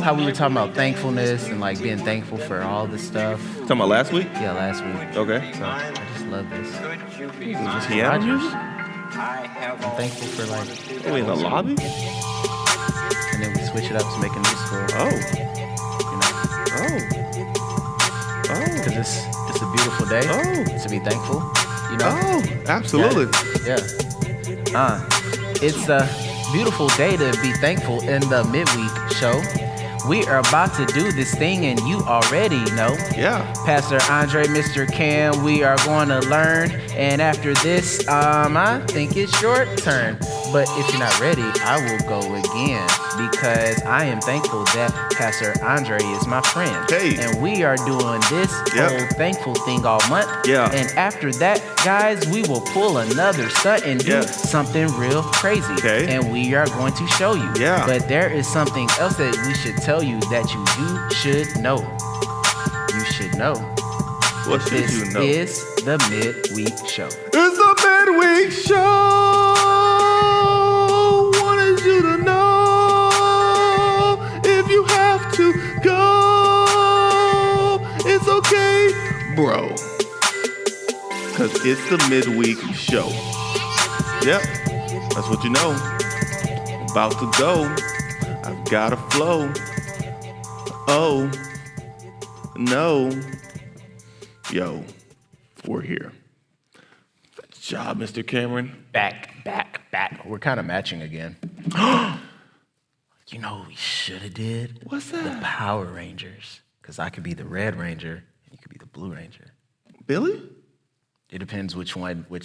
how we were talking about thankfulness and like being thankful for all this stuff? Talking about last week? Yeah, last week. Okay. So I just love this. Just piano music? I'm thankful for like. Oh, in the lobby? And then we switch it up to make a new score. Oh. You know? Oh. Because it's a beautiful day to be thankful. You know? Oh, absolutely. Yeah. It's a beautiful day to be thankful in the Midweek show. We are about to do this thing, and you already know. Yeah. Pastor Andre, Mr. Cam, we are going to learn. And after this, I think it's your turn. But if you're not ready, I will go again because I am thankful that Pastor Andre is my friend. Hey. And we are doing this whole thankful thing all month. Yeah. And after that, guys, we will pull another stunt and do something real crazy. Okay. And we are going to show you. Yeah. But there is something else that we should tell you that you should know. You should know. What should you know? This is the Midweek Show. It's the Midweek Show. Wanted you to know if you have to go, it's okay, bro. Because it's the Midweek Show. Yep, that's what you know. About to go. I've got to flow. Oh, no. Yo, we're here. Good job, Mr. Cameron. Back. We're kind of matching again. You know what we should have did? What's that? The Power Rangers. Because I could be the Red Ranger, and you could be the Blue Ranger. Billy? It depends which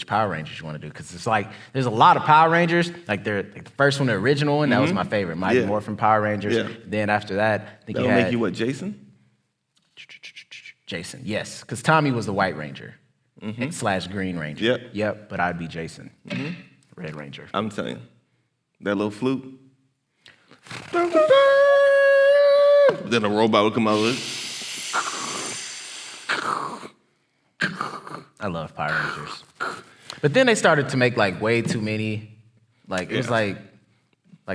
Power Rangers you want to do. Because it's like, there's a lot of Power Rangers. Like, the first one, the original one, that was my favorite. Mighty Morphin Power Rangers. Yeah. Then after that, I think That'll make you what, Jason? Jason, yes. Because Tommy was the White Ranger / Green Ranger. Yep, but I'd be Jason. Red Ranger. I'm telling you, that little flute. Then a robot would come out with it. I love Power Rangers. But then they started to make like way too many. Like, it was like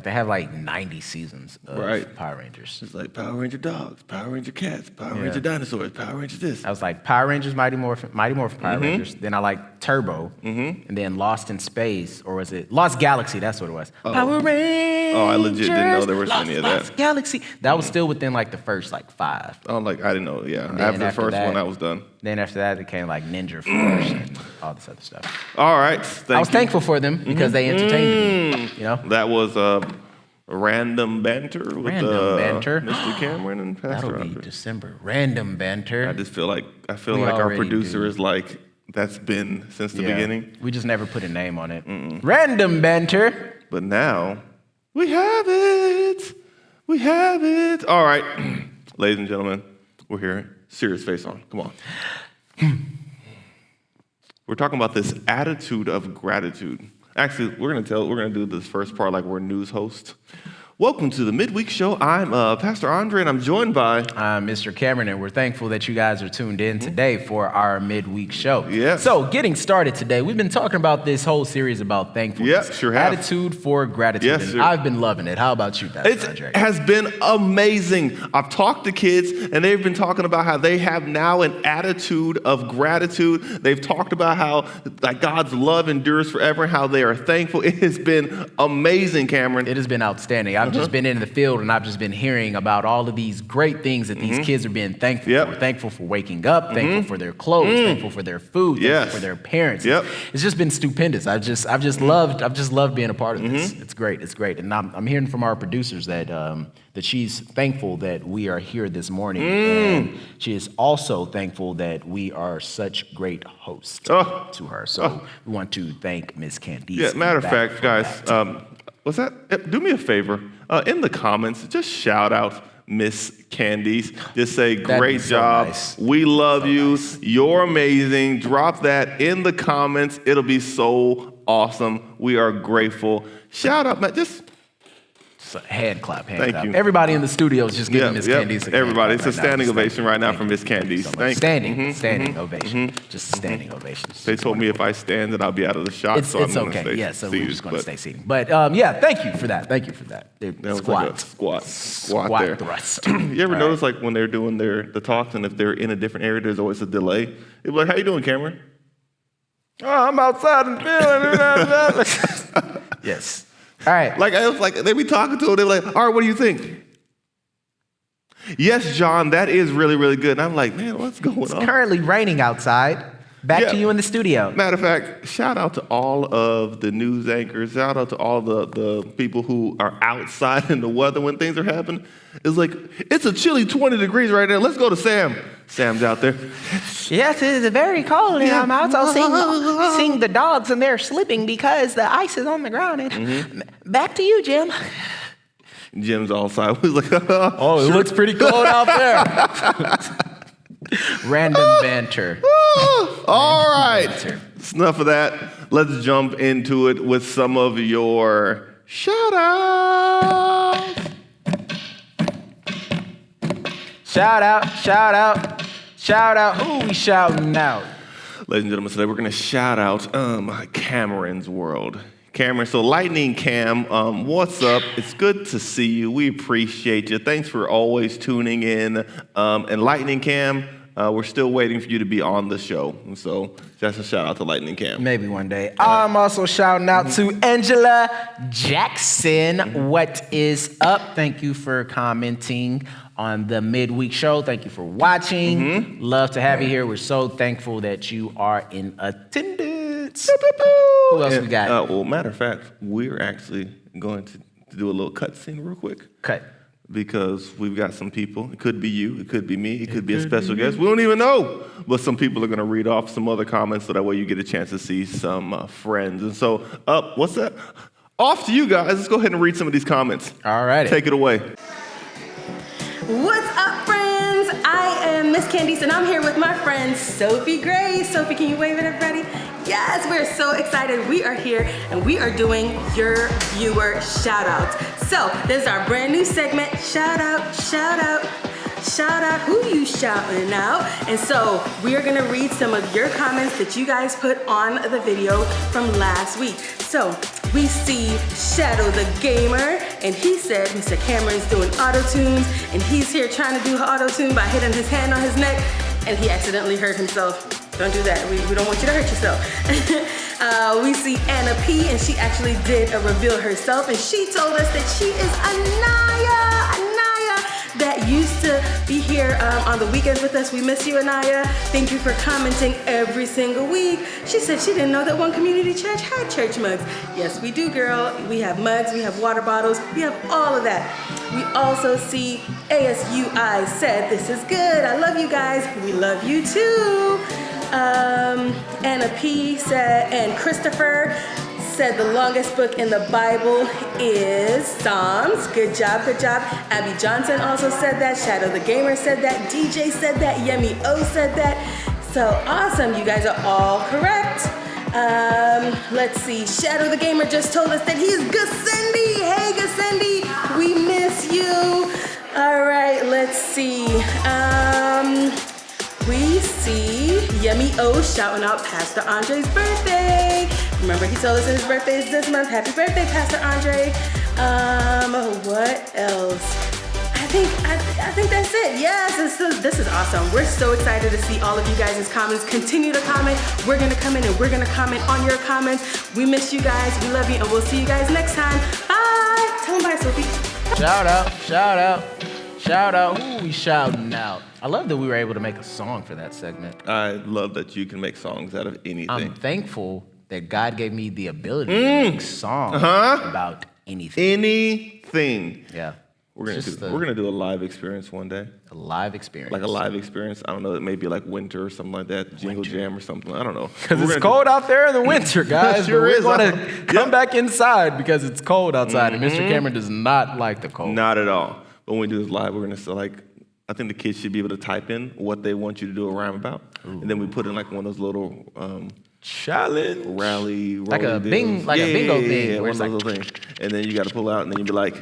they have like 90 seasons of Power Rangers. It's like Power Ranger dogs, Power Ranger cats, Power Ranger dinosaurs, Power Ranger this. I was like Power Rangers, Mighty Morphin Power Rangers. Then I like Turbo. And then Lost in Space, or was it Lost Galaxy? That's what it was. Power Rangers. Oh, I legit didn't know there was any of that. Lost Galaxy. That was still within like the first like 5. Oh, like I didn't know. Yeah, after the first one, I was done. Then after that, it came like Ninja Force and all this other stuff. All right, I was thankful for them because they entertained me. You know, that was random banter with Mr. Cameron and Pastor That'll Andre. be December. Random banter. I just feel like our producer is like, that's been since the beginning. We just never put a name on it. Random banter. But now we have it. We have it. All right, ladies and gentlemen, we're here. Serious face on. Come on. We're talking about this attitude of gratitude. Actually, we're gonna do this first part like we're news hosts. Welcome to the Midweek Show. I'm Pastor Andre, and I'm joined by... I'm Mr. Cameron, and we're thankful that you guys are tuned in today for our Midweek Show. Yes. So, getting started today, we've been talking about this whole series about thankfulness. Yep, sure have. Attitude for gratitude. Yes, and sir. I've been loving it. How about you, Pastor Andre? It has been amazing. I've talked to kids, and they've been talking about how they have now an attitude of gratitude. They've talked about how like God's love endures forever, and how they are thankful. It has been amazing, Cameron. It has been outstanding. I've just been in the field and I've just been hearing about all of these great things that these kids are being thankful for. Thankful for waking up, thankful for their clothes, thankful for their food, thankful for their parents. It's just been stupendous. I've just loved being a part of this. It's great. And I'm hearing from our producers that she's thankful that we are here this morning, and she is also thankful that we are such great hosts to her. So we want to thank Miss Candice. Yeah, matter of fact, guys, what's that? Do me a favor. In the comments, just shout out Miss Candice. Just say, great job. Nice. We love you. Nice. You're amazing. Drop that in the comments. It'll be so awesome. We are grateful. Shout out, man. Just So hand clap. Thank you. Everybody in the studio is just giving Miss Candice a everybody. It's a right standing now. ovation right now from Miss Candice. So standing ovation. Just standing ovations. They told me if I stand that I'll be out of the shot, It's okay. Yeah, so we're just going to stay seated. But thank you for that. Squat there. Thrust. You ever notice like when they're doing the talks and if they're in a different area, there's always a delay? They'll be like, "How you doing, Cameron?" "Oh, I'm outside in the field." Yes. All right. Like I was like, they be talking to him. They're like, "All right, what do you think?" "Yes, John, that is really, really good." And I'm like, man, what's going on? It's currently raining outside. Back to you in the studio. Matter of fact, shout out to all of the news anchors. Shout out to all the people who are outside in the weather when things are happening. It's like, it's a chilly 20 degrees right now. Let's go to Sam. Sam's out there. Yes, it is very cold, and I'm also seeing the dogs, and they're sleeping because the ice is on the ground. And back to you, Jim. Jim's all sideways like, oh, it looks pretty cold out there. Random banter. All right. Enough of that. Let's jump into it with some of your shout-outs. Shout out. Who we shouting out? Ladies and gentlemen, today we're going to shout out Cameron's World. Cameron, so Lightning Cam, what's up? It's good to see you. We appreciate you. Thanks for always tuning in. And Lightning Cam, we're still waiting for you to be on the show. And so that's a shout out to Lightning Cam. Maybe one day. I'm also shouting out to Angela Jackson. What is up? Thank you for commenting on the Midweek show. Thank you for watching. Love to have you here. We're so thankful that you are in attendance. Who else we got? Well, matter of fact, we're actually going to do a little cut scene real quick. Cut. Because we've got some people. It could be you. It could be me. It could be a special guest. We don't even know. But some people are going to read off some other comments so that way you get a chance to see some friends. And so, what's that? Off to you guys. Let's go ahead and read some of these comments. All right. Take it away. What's up, friends? I am Miss Candice, and I'm here with my friend Sophie Grace. Sophie, can you wave at everybody? Yes, we're so excited. We are here, and we are doing your viewer shout-outs. So, this is our brand new segment, shout out, shout out. Shout out who you shouting out. And so we are gonna read some of your comments that you guys put on the video from last week. So we see Shadow the Gamer, and he said Mr. Cameron's doing auto-tunes, and he's here trying to do auto-tune by hitting his hand on his neck, and he accidentally hurt himself. Don't do that. We don't want you to hurt yourself. We see Anna P, and she actually did a reveal herself, and she told us that she is Anaya that used to be here on the weekends with us. We miss you, Anaya. Thank you for commenting every single week. She said she didn't know that One Community Church had church mugs. Yes, we do, girl. We have mugs, we have water bottles, we have all of that. We also see ASUI said, this is good. I love you guys. We love you too. Anna P said, and Christopher said the longest book in the Bible is Psalms. Good job, good job. Abby Johnson also said that. Shadow the Gamer said that. DJ said that. Yemi O said that. So awesome, you guys are all correct. Let's see, Shadow the Gamer just told us that he's Gasendi. Hey Gasendi, we miss you. All right, let's see. We see Yemi O shouting out Pastor Andre's birthday. Remember, he told us his birthday is this month. Happy birthday, Pastor Andre. What else? I think that's it. Yes, this is awesome. We're so excited to see all of you guys' comments. Continue to comment. We're gonna come in and we're gonna comment on your comments. We miss you guys. We love you, and we'll see you guys next time. Bye. Tell them bye, Sophie. Shout out. Who we shouting out? I love that we were able to make a song for that segment. I love that you can make songs out of anything. I'm thankful that God gave me the ability to make songs about anything. Anything. Yeah. We're gonna do a live experience one day. A live experience. Like a live experience. I don't know, it may be like winter or something like that. Jingle Jam or something. I don't know. Because it's cold out there in the winter, guys. Sure we're is. going to come back inside because it's cold outside. And Mr. Cameron does not like the cold. Not at all. But when we do this live, we're gonna say I think the kids should be able to type in what they want you to do a rhyme about. Ooh. And then we put in like one of those little challenge rally like a bingo thing. Yeah, one of those little things. And then you got to pull out, and then you be like,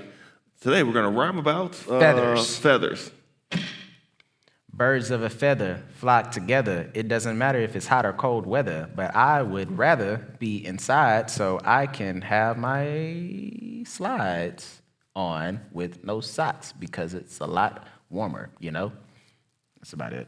Today we're going to rhyme about feathers. Birds of a feather flock together. It doesn't matter if it's hot or cold weather, but I would rather be inside so I can have my slides on with no socks because it's a lot warmer, you know? That's about it.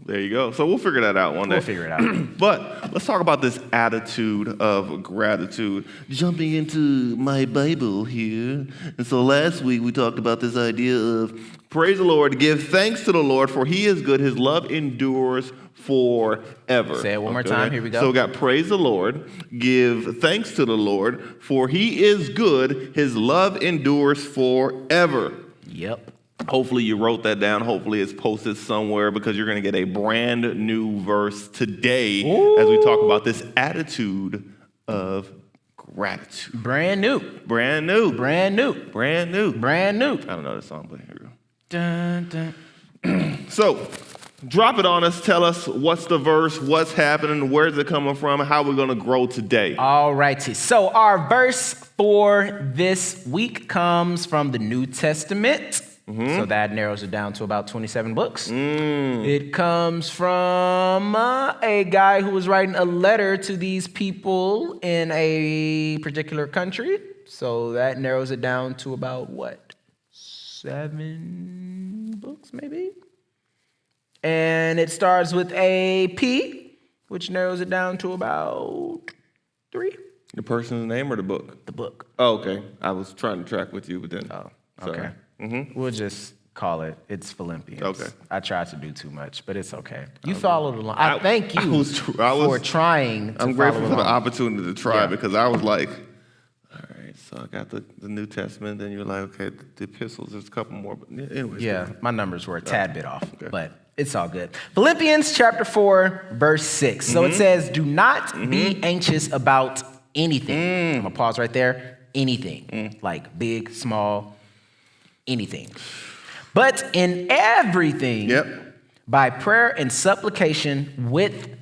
There you go. So we'll figure that out one day. We'll figure it out. But let's talk about this attitude of gratitude. Jumping into my Bible here. And so last week we talked about this idea of praise the Lord, give thanks to the Lord, for he is good. His love endures forever. Say it one more time. Here we go. So we got praise the Lord, give thanks to the Lord, for he is good. His love endures forever. Yep. Hopefully you wrote that down. Hopefully it's posted somewhere because you're going to get a brand new verse today as we talk about this attitude of gratitude. Brand new. Brand new. Brand new. Brand new. Brand new. I don't know the song, but here we go. Dun, dun. So drop it on us. Tell us what's the verse, what's happening, where's it coming from, how we're going to grow today. All righty. So our verse for this week comes from the New Testament. So that narrows it down to about 27 books. It comes from a guy who was writing a letter to these people in a particular country. So that narrows it down to about, 7 books maybe? And it starts with a P, which narrows it down to about 3. The person's name or the book? The book. Oh, okay. I was trying to track with you, but then. Oh, sorry. okay. We'll just call it's Philippians. Okay. I tried to do too much, but it's okay. You followed along. I thank you for trying to I'm grateful follow for the along. opportunity to try Yeah. because I was like, all right, so I got the New Testament, then you're like, okay, the epistles, there's a couple more. But anyways. Yeah, my numbers were a tad bit off, but it's all good. Philippians chapter 4, verse 6. So it says, do not be anxious about anything. I'm going to pause right there. Anything. Like big, small, anything. But in everything, by prayer and supplication with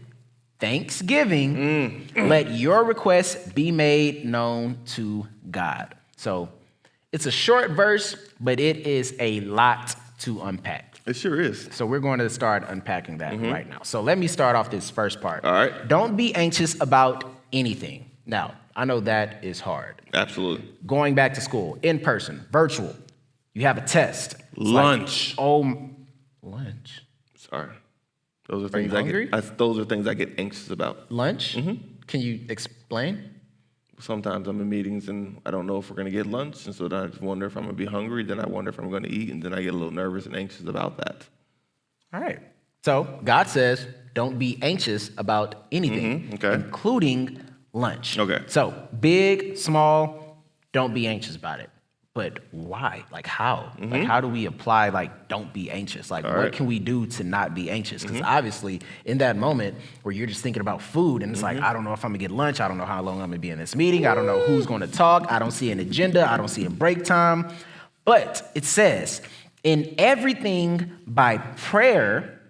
thanksgiving, let your requests be made known to God. So it's a short verse, but it is a lot to unpack. It sure is. So we're going to start unpacking that right now. So let me start off this first part. All right. Don't be anxious about anything. Now, I know that is hard. Absolutely. Going back to school, in person, virtual. You have a test. It's Lunch. Lunch. Sorry. Those are things you hungry? those are things I get anxious about. Lunch? Can you explain? Sometimes I'm in meetings and I don't know if we're going to get lunch, and so then I just wonder if I'm going to be hungry, then I wonder if I'm going to eat, and then I get a little nervous and anxious about that. All right. So God says, don't be anxious about anything, including lunch. Okay. So big, small, don't be anxious about it. But why? Like how? Like how do we apply don't be anxious? Like what can we do to not be anxious? Because obviously in that moment where you're just thinking about food and it's like, I don't know if I'm gonna get lunch. I don't know how long I'm gonna be in this meeting. I don't know who's gonna talk. I don't see an agenda. I don't see a break time. But it says, in everything by prayer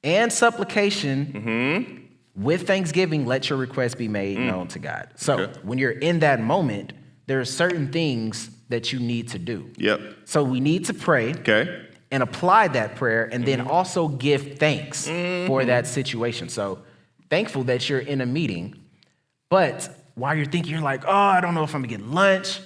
and supplication with thanksgiving, let your requests be made known to God. So when you're in that moment, there are certain things that you need to do. Yep. So we need to pray and apply that prayer and then also give thanks for that situation. So thankful that you're in a meeting, but while you're thinking, you're like, oh, I don't know if I'm gonna get lunch,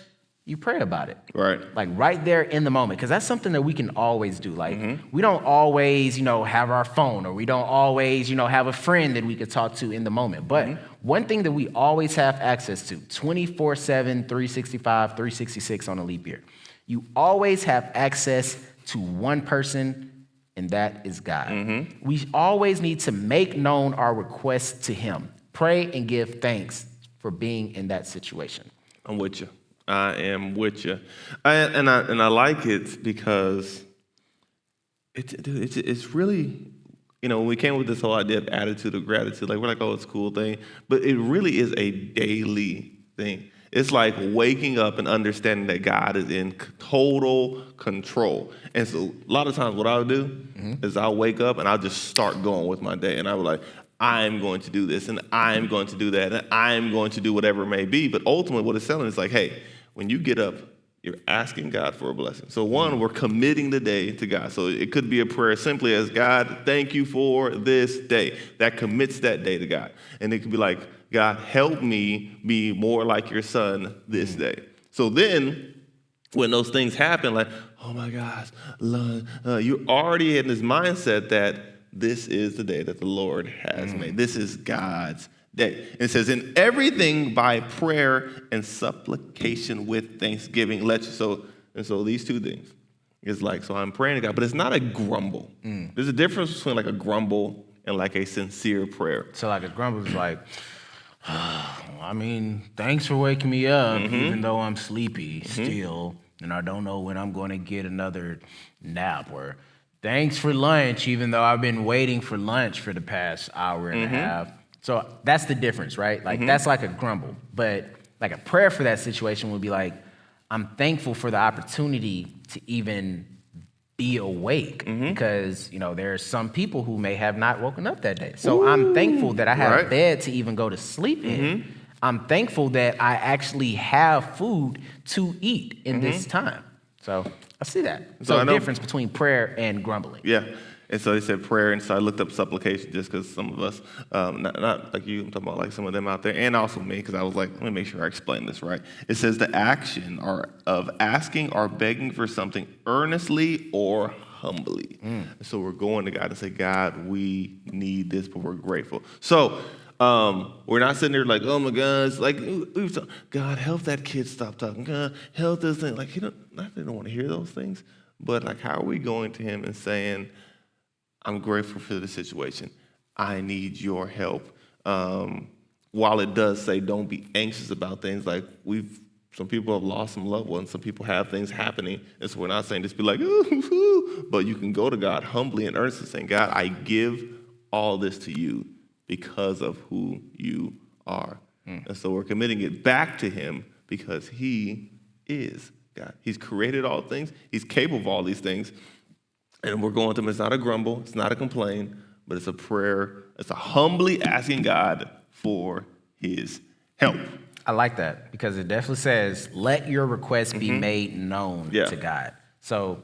you pray about it. Right. Like right there in the moment, because that's something that we can always do. Like we don't always, have our phone, or we don't always, have a friend that we could talk to in the moment. But one thing that we always have access to, 24/7, 365, 366 on a leap year, you always have access to one person, and that is God. We always need to make known our requests to him. Pray and give thanks for being in that situation. I'm with you. I am with you. And I like it because it's really, when we came with this whole idea of attitude of gratitude, like we're like, oh, it's a cool thing, but it really is a daily thing. It's like waking up and understanding that God is in total control. And so a lot of times what I'll do is I'll wake up and I'll just start going with my day. And I'll be like, I'm going to do this, and I'm going to do that, and I'm going to do whatever it may be. But ultimately what it's telling is like, hey, when you get up, You're asking God for a blessing. So one, we're committing the day to God. So it could be a prayer simply as, God, thank you for this day. That commits that day to God. And it could be like, God, help me be more like your son this day. So then when those things happen, like, oh my gosh, you're already in this mindset that this is the day that the Lord has made. This is God's day. And it says, in everything by prayer and supplication with thanksgiving. So these two things is like, so I'm praying to God, but it's not a grumble. There's a difference between like a grumble and like a sincere prayer. So like a grumble is like, thanks for waking me up, even though I'm sleepy still, and I don't know when I'm going to get another nap. Or thanks for lunch, even though I've been waiting for lunch for the past hour and a half. So that's the difference, right? Like that's like a grumble. But like a prayer for that situation would be like, I'm thankful for the opportunity to even be awake because, there are some people who may have not woken up that day. So I'm thankful that I have a bed to even go to sleep in. I'm thankful that I actually have food to eat in this time. So I see that. So the difference between prayer and grumbling. Yeah. And so they said prayer, and so I looked up supplication just because some of us, not like you, I'm talking about like some of them out there, and also me, because I was like, let me make sure I explain this right. It says the action of asking or begging for something earnestly or humbly. So we're going to God and say, God, we need this, but we're grateful. So we're not sitting there like, oh my gosh, it's like, God, help that kid stop talking. God, help this thing. Like, they don't want to hear those things, but like, how are we going to him and saying, I'm grateful for the situation. I need your help. While it does say don't be anxious about things, like some people have lost some loved ones, some people have things happening, and so we're not saying just be like, ooh, but you can go to God humbly and earnestly saying, God, I give all this to you because of who you are. And so we're committing it back to him because he is God. He's created all things. He's capable of all these things. And we're going to him. It's not a grumble. It's not a complaint, but it's a prayer. It's a humbly asking God for his help. I like that because it definitely says, let your requests be made known to God. So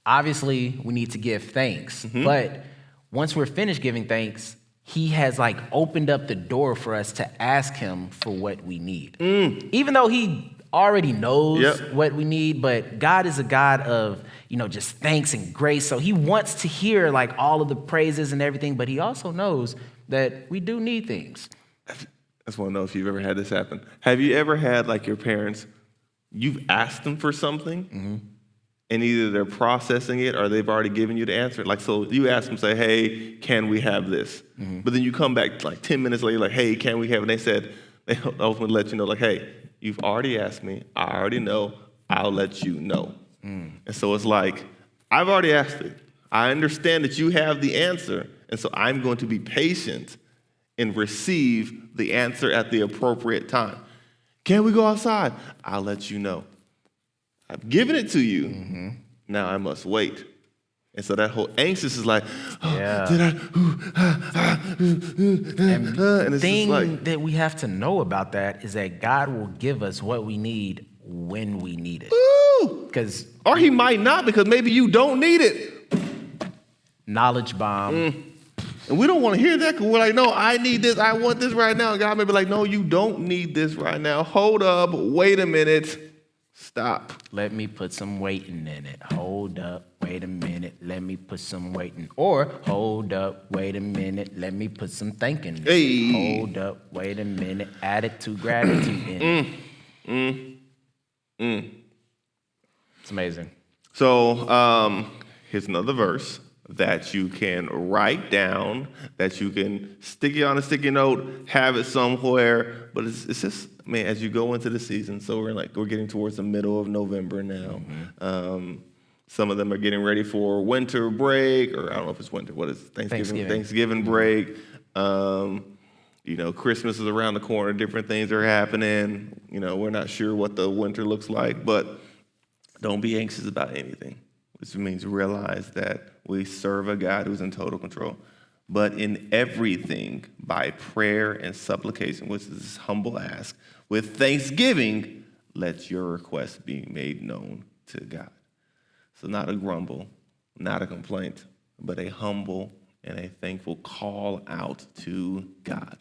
obviously we need to give thanks, but once we're finished giving thanks, he has like opened up the door for us to ask him for what we need. Even though he already knows what we need, but God is a God of, just thanks and grace. So he wants to hear like all of the praises and everything, but he also knows that we do need things. I just want to know if you've ever had this happen. Have you ever had like your parents, you've asked them for something and either they're processing it or they've already given you the answer? Like, so you ask them, say, hey, can we have this? But then you come back like 10 minutes later, like, hey, can we have it? And they ultimately let you know, like, hey, you've already asked me. I already know. I'll let you know. And so it's like, I've already asked it. I understand that you have the answer. And so I'm going to be patient and receive the answer at the appropriate time. Can we go outside? I'll let you know. I've given it to you. Now I must wait. And so that whole anxious is like, did I? And the thing that we have to know about that is that God will give us what we need when we need it. Or he might not, because maybe you don't need it. Knowledge bomb. And we don't want to hear that because we're like, no, I need this. I want this right now. And God may be like, no, you don't need this right now. Hold up. Wait a minute. Stop. Let me put some waiting in it. Hold up. Wait a minute. Let me put some waiting. Or hold up. Wait a minute. Let me put some thinking in it. Hold up. Wait a minute. Attitude, gratitude in it. It's amazing. So here's another verse that you can write down, that you can stick it on a sticky note, have it somewhere. But it's just, man, as you go into the season, so we're getting towards the middle of November now. Some of them are getting ready for winter break, or I don't know if it's winter. What is it? Thanksgiving break. Christmas is around the corner. Different things are happening. We're not sure what the winter looks like, but don't be anxious about anything, which means realize that we serve a God who's in total control. But in everything, by prayer and supplication, which is this humble ask, with thanksgiving, let your request be made known to God. So not a grumble, not a complaint, but a humble and a thankful call out to God.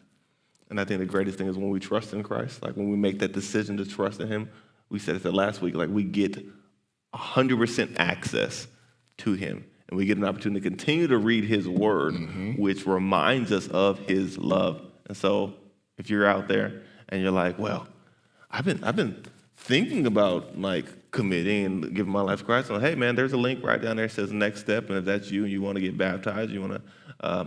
And I think the greatest thing is when we trust in Christ, like when we make that decision to trust in him, we said it last week, like we get 100% access to him. And we get an opportunity to continue to read his word, which reminds us of his love. And so if you're out there and you're like, well, I've been thinking about like committing and giving my life to Christ. So, hey, man, there's a link right down there that says next step. And if that's you and you want to get baptized, you want to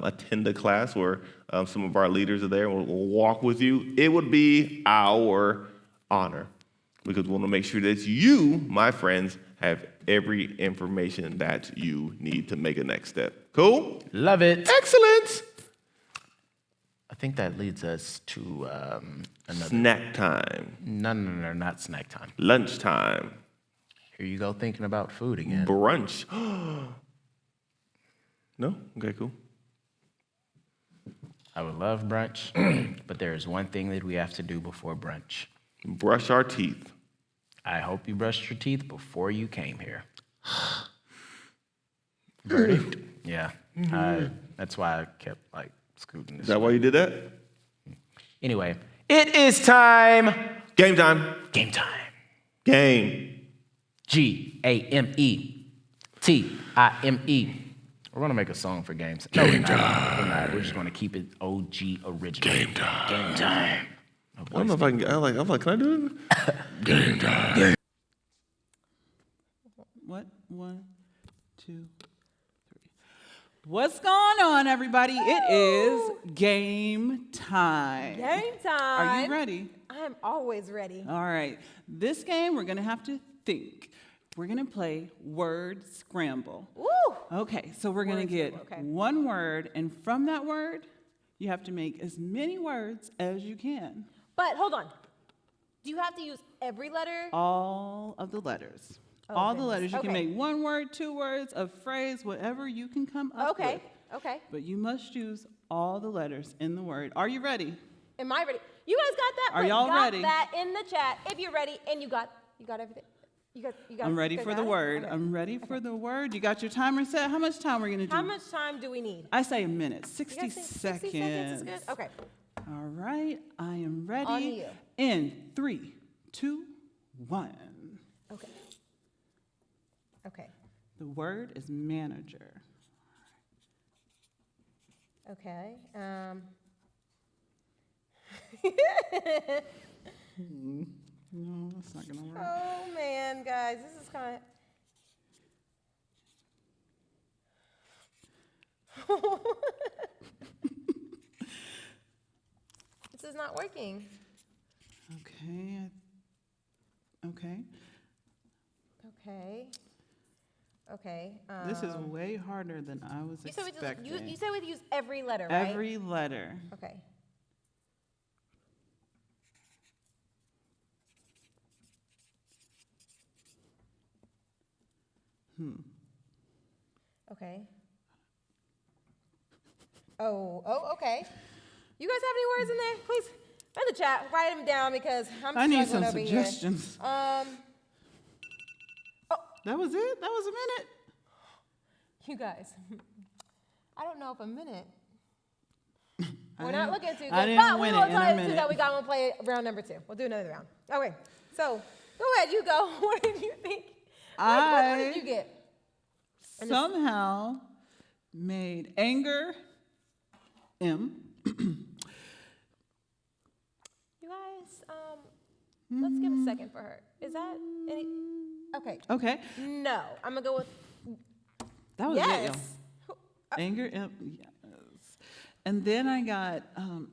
attend a class where some of our leaders are there and we'll walk with you, it would be our honor. Because we want to make sure that you, my friends, have every information that you need to make a next step. Cool? Love it. Excellent. I think that leads us to another. Snack time. No, not snack time. Lunch time. Here you go thinking about food again. Brunch. No? Okay, cool. I would love brunch, but there is one thing that we have to do before brunch. Brush our teeth. I hope you brushed your teeth before you came here. Verdict? Yeah. That's why I kept like scooting this. Is that why you did that? Anyway, it is time. Game time. Game time. Game. GAMETIME. We're going to make a song for games. No, we're not. We're just going to keep it OG original. Game time. Game time. I don't know if I can. I'm like, can I do it? Game time. What? 1, 2, 3. What's going on, everybody? It is game time. Game time. Are you ready? I'm always ready. All right. This game, we're going to have to think. We're going to play word scramble. Woo! Okay, so we're going to get one word, and from that word, you have to make as many words as you can. But hold on. Do you have to use every letter? All of the letters. All the letters. You can make one word, 2 words, a phrase, whatever you can come up with. Okay. But you must use all the letters in the word. Are you ready? Am I ready? You guys got that? Are y'all ready? Got that in the chat if you're ready and you got everything. You got I'm ready for the word. Okay. I'm ready for the word. You got your timer set? How much time are we going to do? How much time do we need? I say a minute. 60 You guys think seconds. 60 seconds is good? Okay. All right. I am ready. On you. In 3, 2, 1. Okay. The word is manager. Okay. No, that's not going to work. Oh, man, guys. This is kind of... This is not working. Okay. This is way harder than I was expecting. You said we'd use every letter, right? Every letter. Okay. Okay. Oh, okay. You guys have any words in there? Please, in the chat, write them down because I need some over suggestions. Here. That was it? That was a minute? You guys, I don't know if a minute. We're not looking too good. I didn't win it in a minute. That we got to play round number 2. We'll do another round. Okay, so go ahead, you go. What did you think? What did you get? Somehow made anger M. You guys, let's give a second for her. Is that any? Okay. No, I'm gonna go with. That was it, y'all. Anger M. Yes. And then I got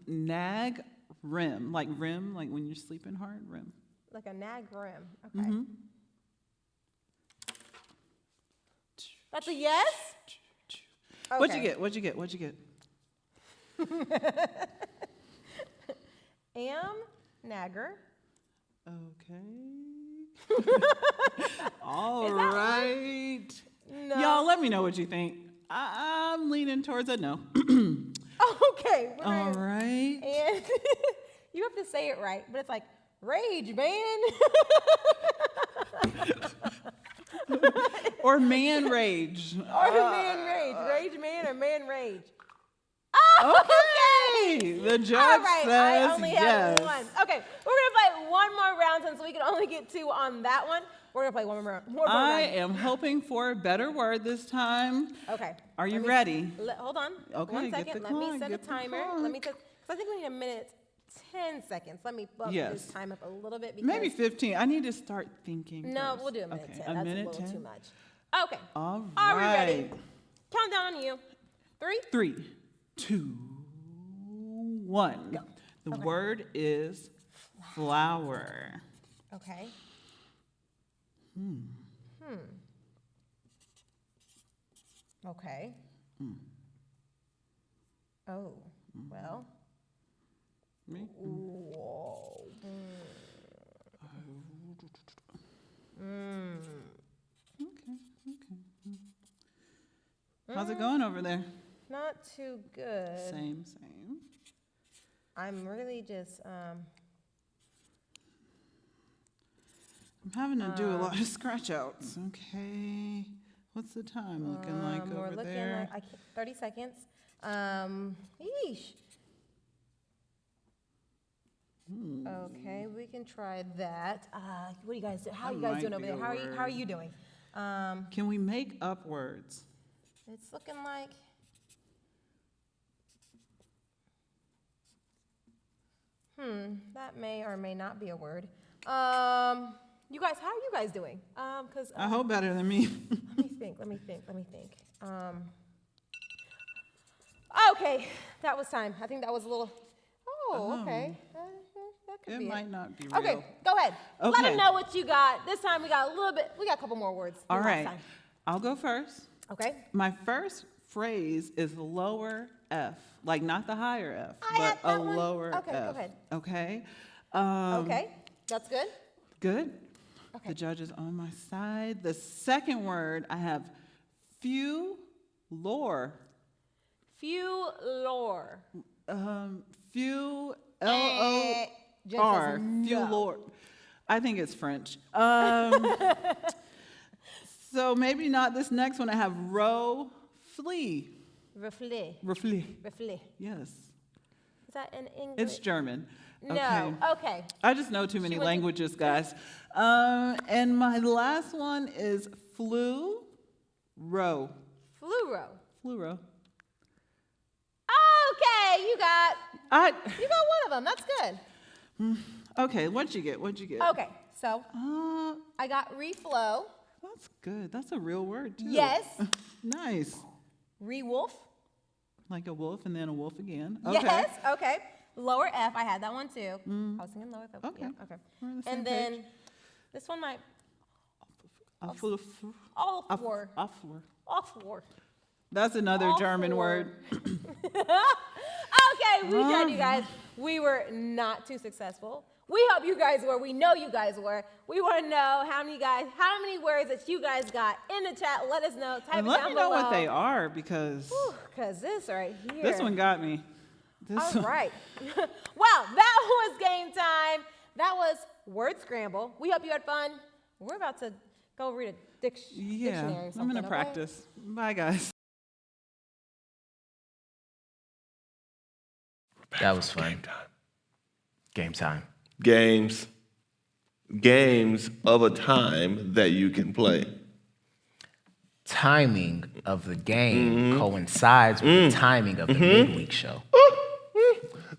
nag rim, like when you're sleeping hard, rim. Like a nag rim. Okay. That's a yes? Okay. What'd you get? Am Nagger. Okay. All right. No. Y'all, let me know what you think. I'm leaning towards a no. Okay. All right. And you have to say it right, but it's like Rage, man. Or man rage. Or man rage. Rage man or man rage. Okay. The judge All right, says I only yes. have one. Okay, we're going to play one more round since we can only get 2 on that one. We're going to play one more round. I am hoping for a better word this time. Okay. Are you ready? Hold on. Okay, 1 get second. the Let me clock, set a get the timer. clock. Let me just, because I think we need a minute 10 seconds. Let me bump this time up a little bit. Because Maybe 15. I need to start thinking. No, first. we'll do a minute 10. A That's minute a little 10? too much. Okay. All right. Are we ready? Countdown on you. 3. 3, 2, 1. Go. The word is flower. Okay. Okay. Oh, well. Whoa. Okay. How's it going over there? Not too good. Same. I'm really just, I'm having to do a lot of scratch outs. Okay. What's the time looking like we're over looking there? like 30 seconds. Yeesh. Okay, we can try that. What do you guys do? How are you guys doing over there? How are you doing? Can we make up words? It's looking like. That may or may not be a word. You guys, how are you guys doing? Because I hope better than me. Let me think. Okay, that was time. I think that was a little. Oh, okay. That could be It might not be real. Okay, go ahead. Let Okay. them know what you got. This time we got a little bit. We got a couple more words. All than last right. time. I'll go first. Okay. My first phrase is lower F, like not the higher F, I had but a that one. lower Okay, go F. ahead. Okay. Okay, that's good. Good. Okay. The judge is on my side. The second word, I have lore. Lore. Few, Jen L-O-R, says no. few lore. I think it's French. So maybe not this next one. I have flee. Reflet. Yes. Is that in English? It's German. No. Okay. I just know too many languages, guys. And my last one is fluoro. Fluoro. Okay, you got one of them. That's good. Okay, what'd you get? Okay, so I got reflow. That's good. That's a real word, too. Yes. Nice. Rewolf. Like a wolf and then a wolf again. Okay. Yes. Okay. Lower F. I had that one too. I was thinking lower F. Okay. Yeah, okay. We're on the same And then page. this one might. Afflor. Offward. That's another German word. Okay, we tried, you guys. We were not too successful. We hope you guys were. We know you guys were. We want to know how many words that you guys got in the chat. Let us know. Type And it let down me know below. what they are because Because this right here. this one got me. All right. Well, that was game time. That was Word Scramble. We hope you had fun. We're about to go read a dictionary or something. I'm going to okay? practice. Bye, guys. That was fun. Game time. Games of a time that you can play. Timing of the game coincides with the timing of the midweek show.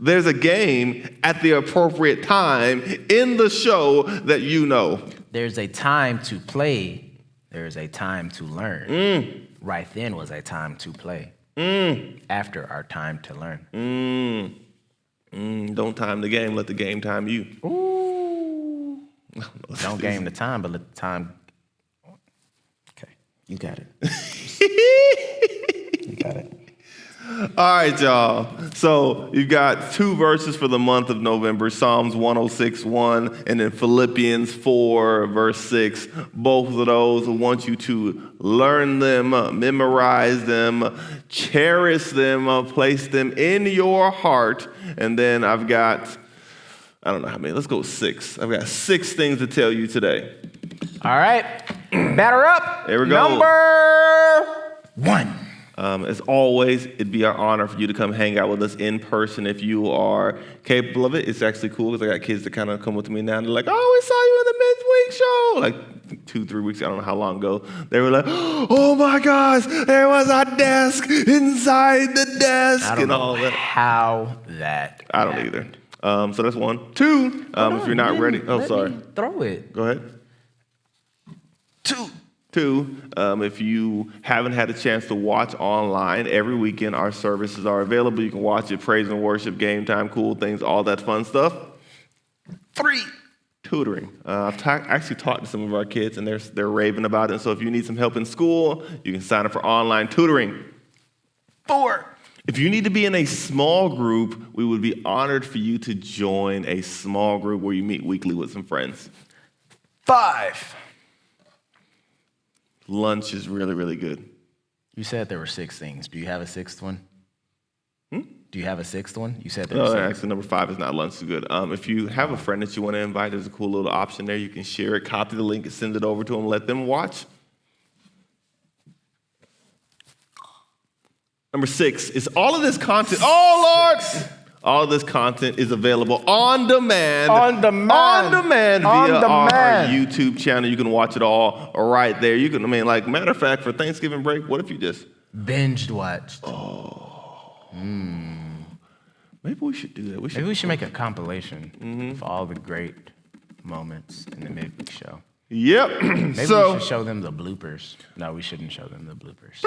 There's a game at the appropriate time in the show that you know. There's a time to play. There's a time to learn. Right then was a time to play. After our time to learn. Don't time the game, let the game time you. Ooh. Don't game the time, but let the time. Okay, you got it. You got it. All right, y'all. So you've got 2 verses for the month of November, Psalms 106:1 and then Philippians 4, verse 6. Both of those, I want you to learn them, memorize them, cherish them, place them in your heart. And then I've got I don't know how many. Let's go 6. I've got 6 things to tell you today. All right. Batter up. There we go. Number 1. As always, it'd be our honor for you to come hang out with us in person if you are capable of it. It's actually cool because I got kids that kind of come with me now and they're like, oh, we saw you in the Midweek show. Like 2-3 weeks, I don't know how long ago. They were like, oh my gosh, there was a desk inside the desk. I don't know how that I don't either. So that's 1. 2, if you're not ready. Oh, sorry. Throw it. Go ahead. 2, if you haven't had a chance to watch online, every weekend our services are available. You can watch it, praise and worship, game time, cool things, all that fun stuff. 3, tutoring. I've actually talked to some of our kids, and they're raving about it. So if you need some help in school, you can sign up for online tutoring. 4, if you need to be in a small group, we would be honored for you to join a small group where you meet weekly with some friends. 5, lunch is really, really good. You said there were 6 things. Do you have a 6th one? Do you have a 6th one? You said there No, were 6. actually, number 5 is not lunch is good. If you have a friend that you want to invite, there's a cool little option there. You can share it, copy the link, and send it over to them, let them watch. Number 6 is all of this content. Oh, Lord! All of this content is available on demand. On demand via our YouTube channel. You can watch it all right there. You can, matter of fact, for Thanksgiving break, what if you just binged watched? Maybe we should do that. Maybe we should make a compilation of all the great moments in the Midweek show. Yep. Maybe we should show them the bloopers. No, we shouldn't show them the bloopers.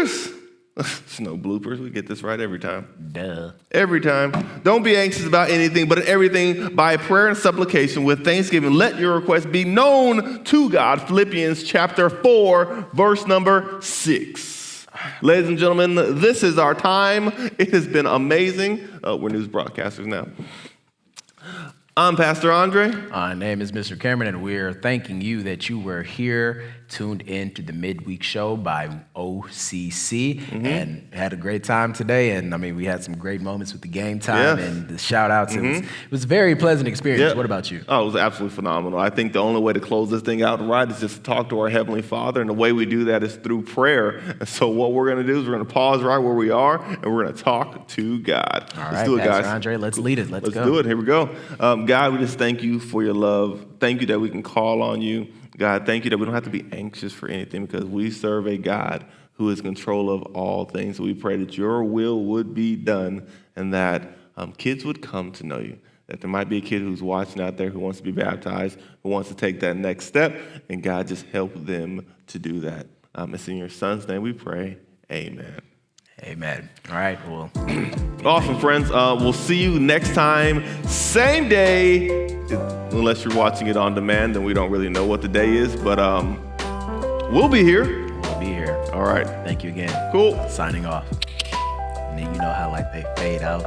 Bloopers! There's no bloopers. We get this right every time. Duh. Every time. Don't be anxious about anything, but in everything, by prayer and supplication with thanksgiving, let your requests be known to God. Philippians chapter 4, verse number 6. Ladies and gentlemen, this is our time. It has been amazing. We're news broadcasters now. I'm Pastor Andre. My name is Mr. Cameron, and we're thanking you that you were here, tuned in to the Midweek Show by OCC, and had a great time today. And we had some great moments with the game time and the shout outs. It was a very pleasant experience. Yep. What about you? Oh, it was absolutely phenomenal. I think the only way to close this thing out right is just to talk to our Heavenly Father. And the way we do that is through prayer. And so what we're going to do is we're going to pause right where we are, and we're going to talk to God. All let's right, do it, Pastor guys. Andre, let's lead it. Let's go. Do it. Here we go. God, we just thank you for your love. Thank you that we can call on you. God, thank you that we don't have to be anxious for anything because we serve a God who is in control of all things. So we pray that your will would be done and that kids would come to know you, that there might be a kid who's watching out there who wants to be baptized, who wants to take that next step, and God, just help them to do that. It's in your son's name we pray. Amen. Amen. All right, well. Awesome, friends. We'll see you next time, same day. Unless you're watching it on demand, then we don't really know what the day is, but we'll be here. We'll be here. All right. Thank you again. Cool. Signing off. And then you know how they fade out.